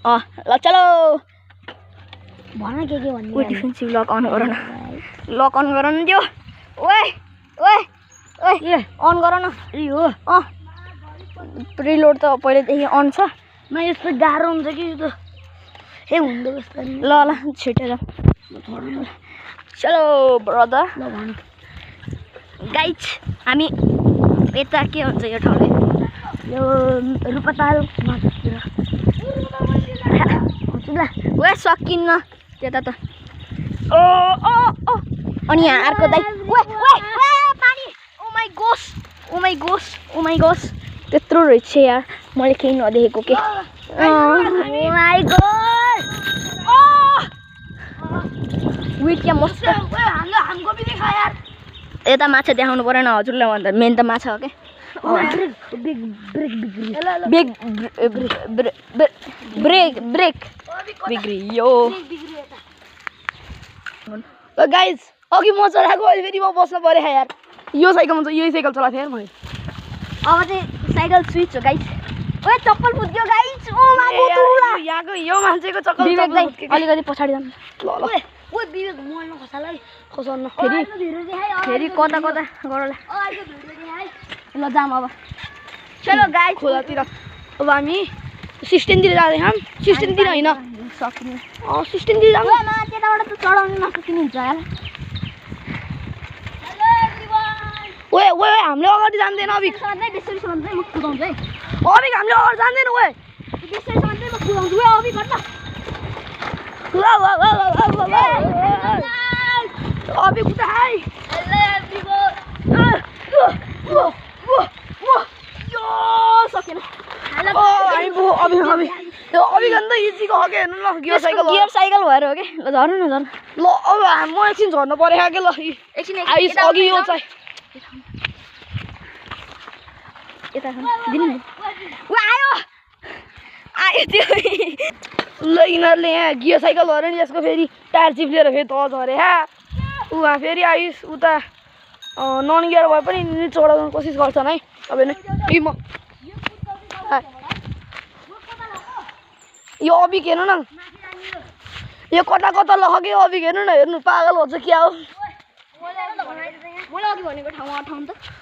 ल चलो भन के भन्ने ओ डिफेन्सिभ लक अन गर न लक अन गर न त्यो ओए ओए ओए अन गर न ए हो प्रिलोड त पहिलेदेखि अन छ म यस्तो गाह्रो हुन्छ कि यो त ए हुँदो यस्तो ल ल छिटेर चलो ब्रदर ल भन गाइज हामी यता के हुन्छ यो ठाउँले यो रुपताल माछातिर ओए सकिन्न त्यता त ओ ओ ओ अनि यहाँ अर्को दाइ ओए ओए ओए पानी oh my gosh oh my gosh oh my gosh त्यत्रो रहेछ यार मैले केही नदेखेको के ओ माई गॉड विट क्या मस्त हमको भी दिखा यार यता माछा देखाउनु परेन हजुरलाई भन्दा मेन त माछा हो के ब्रेक ब्रेक बिग्रियो गाइज अघि म चलाएको अहिले फेरि म बस्न पऱ्यो यार यो साइकलमा चाहिँ यही साइकल चलाएको थिएँ यार मैले अब चाहिँ साइकल स्विच हो गाइज ओए चप्पल फुट्यो गाइज ओ मा बोतुला यहाँको यो मान्छेको चक्कर विवेक दाइ अलिकति पछाडि जानु ल ल ओए विवेक मोल्न खसालै खसाउन फेरि कता कता गरला ल जाम अब चलो गाइज खोलातिर अब हामी सिस्टेमतिर जाँदैछौँ सिस्टेमतिर होइन सकिने सिस्टेमतिर जाऊँ त्यताबाट त चढाउनु नसकिने हुन्छ यार ओए ओए हामीले अगाडि जान्दैन अभिक बेसरीसम्म चाहिँ म कुदाउँछु है अभिक हामीले अगाडि जान्दैन ओए बेसरीसम्म चाहिँ म कुदाउँछु है अभिक गर्छ अभिक उता हाई सकेन अभिक अन्त इजीको हो कि हेर्नु ल गियर साइकल भएर हो कि ल झर्नु न झर्नु ल अब म एकछिन झर्नु पऱ्यो के ल एकछिन आइस अघि यो चाहिँ यता दिनु ऊ आयो आयो त्यो ल यिनीहरूले यहाँ गियर साइकल भएर नि यसको फेरि टायर चिप्लेर फेरि त झरे ह्या उहाँ फेरि आइस उता नन गियर भए पनि चढाउनु कोसिस गर्छन् है तपाईँ म यो अभिक हेर्नु न यो कता कता लग्यो अभिक हेर्नु न हेर्नु पागल हुन्छ क्या हो मैले अघि भनेको ठाउँमा ठाउँ त